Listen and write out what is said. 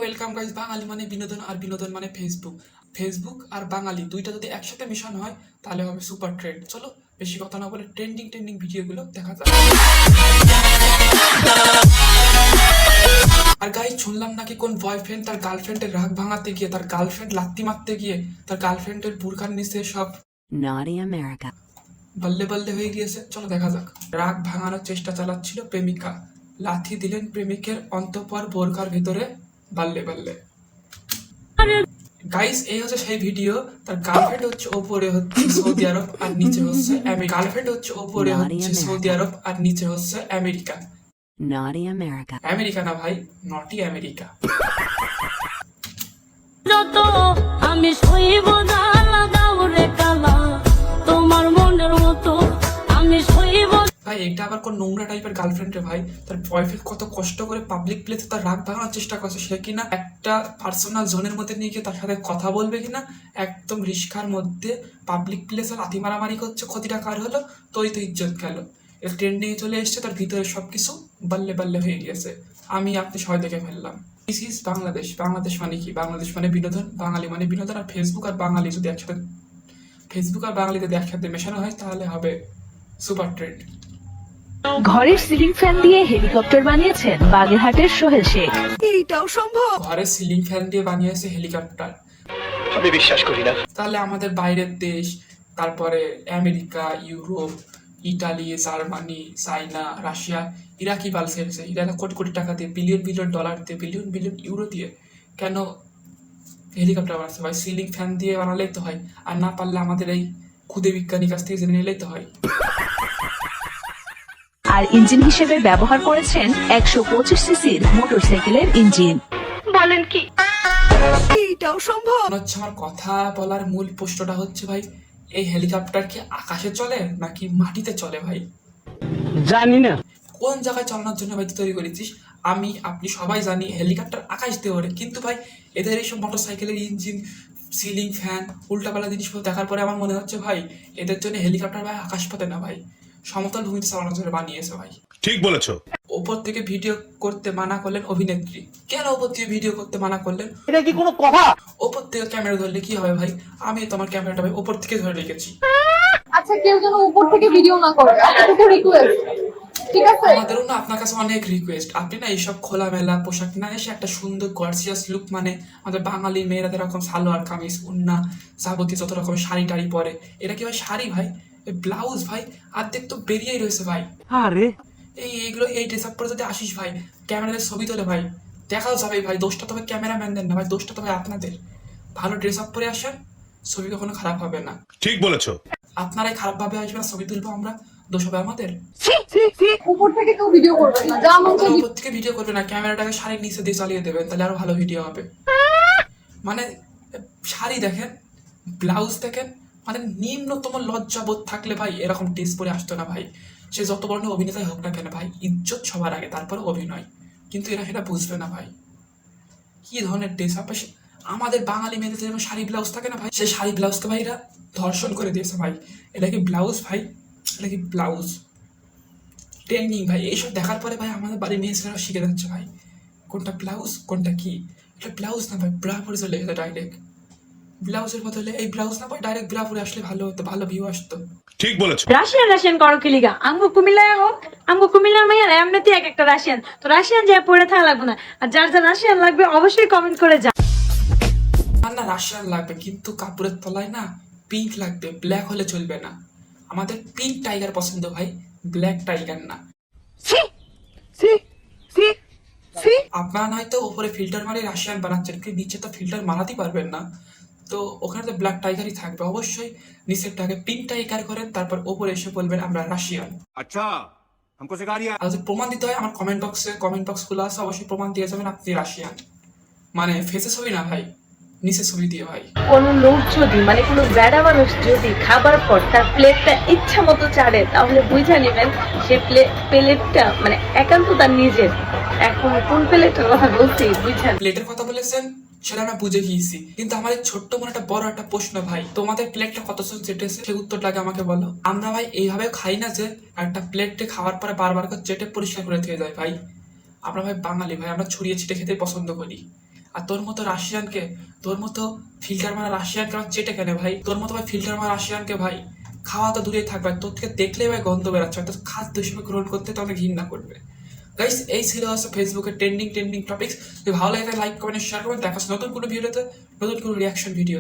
Welcome guys. বাঙালি মানে বিনোদন, আর বিনোদন মানে ফেসবুক। ফেসবুক আর বাঙালি দুইটা যদি একসাথে মিশন হয় তাহলে হবে সুপার ট্রেন্ড। চলো বেশি কথা না বলে ট্রেন্ডিং ভিডিওগুলো দেখা যাক। আর গাইস, শুনলাম নাকি কোন বয়ফ্রেন্ড তার গার্লফ্রেন্ডের রাগ ভাঙাতে গিয়ে, তার গার্লফ্রেন্ড লাত্তি মারতে গিয়ে তার গার্লফ্রেন্ডের বুরকার নিচে সব Naughty America. বল্লে বল্লে হয়ে গিয়েছে। চলো দেখা যাক। রাগ ভাঙানোর চেষ্টা চালাচ্ছিল প্রেমিকা, লাথি দিলেন প্রেমিকের অন্তঃপর বোরকার ভিতরে বাল্লে বাল্লে। গাইস, এই হচ্ছে সেই ভিডিও। তার গার্লফ্রেন্ড হচ্ছে ওপরে হচ্ছে সৌদি আরব আর নিচে হচ্ছে গার্লফ্রেন্ড হচ্ছে ওপরে হচ্ছে সৌদি আরব আর নিচে হচ্ছে আমেরিকা। Naughty America. আমেরিকা না ভাই, নটি আমেরিকা। যত আমি সইব জ্বালা দাও রে কালা, তোমার মনের মতো আমি সইব। ভাই এটা আবার কোন নোংরা টাইপের গার্লফ্রেন্ড রে ভাই। তার বয়ফ্রেন্ড কত কষ্ট করে পাবলিক প্লেসে তার রাগ ভাঙানোর চেষ্টা করছে, সে কিনা একটা পার্সোনাল জোনের মধ্যে নিয়ে গিয়ে তার সাথে কথা বলবে কিনা, একদম রিস্কার মধ্যে পাবলিক প্লেসে লাথি মারামারি করছে। ক্ষতিটা কার হলো? তোই তো ইজ্জত গেল। এর ট্রেন্ডিং চলে এসছে, তার ভিতরে সবকিছু বাল্লে বাল্লে হয়ে গিয়েছে। আমি আপনি সবাই দেখে ফেললাম। This is Bangladesh. বাংলাদেশ মানে কি? বাংলাদেশ মানে বিনোদন, বাঙালি মানে বিনোদন। আর ফেসবুক আর বাঙালি যদি একসাথে মেশানো হয় তাহলে হবে সুপার ট্রেন্ড। ঘরের সিলিং ফ্যান দিয়ে হেলিকপ্টার বানিয়েছেন বাগেরহাটের সোহেল শেখ। এইটাও সম্ভব? ঘরে সিলিং ফ্যান দিয়ে বানিয়েছে হেলিকপ্টার? আমি বিশ্বাস করি না। তাহলে আমাদের বাইরের দেশ, তারপরে আমেরিকা, ইউরোপ, ইটালি, জার্মানি, চাইনা, রাশিয়া, এরা কি বাল ছেড়েছে? এরা কোটি কোটি টাকা দিয়ে, বিলিয়ন বিলিয়ন ডলার দিয়ে, বিলিয়ন বিলিয়ন ইউরো দিয়ে কেন হেলিকপ্টার বানাচ্ছে ভাই? সিলিং ফ্যান দিয়ে বানালেই তো হয়। আর না পারলে আমাদের এই ক্ষুদে বিজ্ঞানী কাছ থেকে জেনে নিলেই তো হয়। আর ইঞ্জিন হিসেবে ব্যবহার করেছেন 125 সিসির মোটরসাইকেলের ইঞ্জিন। বলেন কি এইটাও সম্ভব? মনে হচ্ছে আমার কথা বলার মূল প্রশ্নটা হচ্ছে ভাই, এই হেলিকপ্টার কি আকাশে চলে নাকি মাটিতে চলে ভাই? জানি না। কোন জায়গায় চালানোর জন্য ভাই তুই তৈরি করেছিস? আমি আপনি সবাই জানি হেলিকপ্টার আকাশ দিয়ে ওড়ে, কিন্তু ভাই এদের এইসব মোটরসাইকেলের ইঞ্জিন, সিলিং ফ্যান, উল্টাপাল্টা জিনিসপত্র দেখার পরে আমার মনে হচ্ছে ভাই এদের জন্য হেলিকপ্টার ভাই আকাশ পথে না ভাই, সমতল ভূমিতে চালানোর জন্য বানিয়েছে ভাই। ঠিক বলেছো। ওপর থেকে ভিডিও করতে মানা করলেন অভিনেত্রী। কেন ওপর থেকে ভিডিও করতে মানা করলেন? এটা কি কোনো কথা? ওপর থেকে ক্যামেরা ধরলে কি হবে ভাই? আমি তোমার ক্যামেরাটা ভাই ওপর থেকে ধরে রেখেছি। আচ্ছা, কেউ যেন উপর থেকে ভিডিও না করে, এতটুকু রিকোয়েস্ট, ঠিক আছে? আমাদেরও না আপনার কাছে অনেক রিকোয়েস্ট, আপনি না এইসব খোলামেলা পোশাক না এসে একটা সুন্দর গর্জিয়াস লুক, মানে আমাদের বাঙালি মেয়েরা যেরকম সালোয়ার কামিজ, উন্না, যাবতীয় যত রকমের শাড়ি টাড়ি পরে, এটা কি ভাই শাড়ি ভাই? ব্লাউজ ভাই অর্ধেক তো বেরিয়েই রয়েছে ভাই। আরে এইগুলো এই ড্রেস আপ করে যদি আসিস ভাই, ক্যামেরাতে ছবি তোলে ভাই, দেখাও যাবে ভাই। দোষটা তো ভাই ক্যামেরাম্যানদের না ভাই, দোষটা তো ভাই আপনাদের। ভালো ড্রেস আপ করে আসেন, ছবি কখনো খারাপ হবে না। ঠিক বলেছো। আপনারাই খারাপ ভাবে আসবেন, ছবি তুলবো আমরা, দোষ হবে আমাদের। উপর থেকে কেউ ভিডিও করবে না, যা মন চায় উপর থেকে ভিডিও করবে না, ক্যামেরাটাকে শাড়ির নিচে দিয়ে চালিয়ে দেবেন, তাহলে আরো ভালো ভিডিও হবে। মানে শাড়ি দেখেন, ব্লাউজ দেখেন, মানে নিম্নতম লজ্জাবোধ থাকলে ভাই এরকম ড্রেস পরে আসতো না ভাই। সে যত বড় অভিনেতাই হোক না কেন ভাই, ইজ্জত সবার আগে, তারপরে অভিনয়। কিন্তু এরা সেটা বুঝবে না ভাই। কি ধরনের ড্রেস আপ? আমাদের বাঙালি মেয়েদের যেমন শাড়ি ব্লাউজ থাকে না ভাই, সেই শাড়ি ব্লাউজকে ভাই এরা ধর্ষণ করে দিয়েছে ভাই। এটা কি ব্লাউজ ভাই? এটা কি ব্লাউজ? ট্রেন্ডিং ভাই। এইসব দেখার পরে ভাই আমাদের বাড়ির মেয়ে ছেলেরা শিখে যাচ্ছে ভাই কোনটা ব্লাউজ কোনটা কি। এটা ব্লাউজ না ভাই, ব্রা পরে চলে যেত ডাইরেক্ট। ব্লাউজের বদলে এই ব্লাউজ না ভাই, ডাইরেক্ট ব্রা পরে আসলে ভালো হতো, ভালো ভিউ আসতো। ঠিক বলেছো। রাশিয়ান করো কি লিগা? আমগো কুমিল্লায় হোক, আমগো কুমিল্লার মাইয়ার এমনিতে এক একটা রাশিয়ান, তো রাশিয়ান যে পড়ে থাকা লাগবে না। আর যার যার রাশিয়ান লাগবে অবশ্যই কমেন্ট করে যা। আমার না রাশিয়ান লাগবে, কিন্তু কাপড়ের তলায় না পিঙ্ক লাগবে, ব্ল্যাক হলে চলবে না। আমাদের পিঙ্ক টাইগার পছন্দ ভাই, ব্ল্যাক টাইগার না। আপনারা নয়তো উপরে ফিল্টার মারি রাশিয়ান বানাচ্ছেন, কিন্তু নিচে তো ফিল্টার মারাতেই পারবেন না, তো ওখানে তো ব্ল্যাক টাইগারই থাকবে। অবশ্যই নিচেরটাকে পিঙ্ক টাইগার করেন, তারপর ওপরে এসে বলবেন আমরা রাশিয়ান। আচ্ছা हमको सिखा दिया। আর যদি প্রমাণ দিতে হয় আমার কমেন্ট বক্স খোলা আছে, অবশ্যই প্রমাণ দিয়ে যাবেন আপনি রাশিয়ান। মানে ফেসে ছবি না ভাই, নিচে ছবি দিয়ে ভাই। কোন লোক যদি কোনো বেড়া মানুষ যদি খাবার পর তার প্লেটটা ইচ্ছা মতো চাড়ে, তাহলে বুঝে নেবেন সে প্লেটটা একান্ত তার নিজের। এখন কোন প্লেটের কথা বলছি বুঝেন? প্লেটের কথা বলেছেন সেটা আমরা বুঝে গিয়েছি, কিন্তু আমার এই ছোট্ট মনে একটা বড় একটা প্রশ্ন ভাই, তোমাদের প্লেটটা কতজন চেটেছে সেই উত্তরটাকে আমাকে বলো। আমরা ভাই এইভাবে খাই না যে একটা প্লেটে খাওয়ার পরে বারবার করে চেটে পরিষ্কার করে দিয়ে যায় ভাই। আমরা ভাই বাঙালি ভাই, আমরা ছড়িয়ে ছিটে খেতে পছন্দ করি। আর তোর মতো রাশিয়ানকে, তোর মতো ফিল্টার মারা রাশিয়ানকে আমার চেটে কেনে ভাই, তোর মতো ভাই ফিল্টার মারা রাশিয়ানকে ভাই খাওয়া তো দূরেই থাকবে, তোর থেকে দেখলেই ভাই গন্ধ বেরাচ্ছে, হয়তো খাদ্য হিসেবে গ্রহণ করতে তো অনেক ঘৃণা করবে। গাইস এই ছিল হচ্ছে ফেসবুকের ট্রেন্ডিং টপিকস। যদি ভালো লাগে লাইক কমেন্ট শেয়ার করবেন। দেখা হচ্ছে নতুন কোনো ভিডিওতে, নতুন কোনো রিয়াকশন ভিডিও।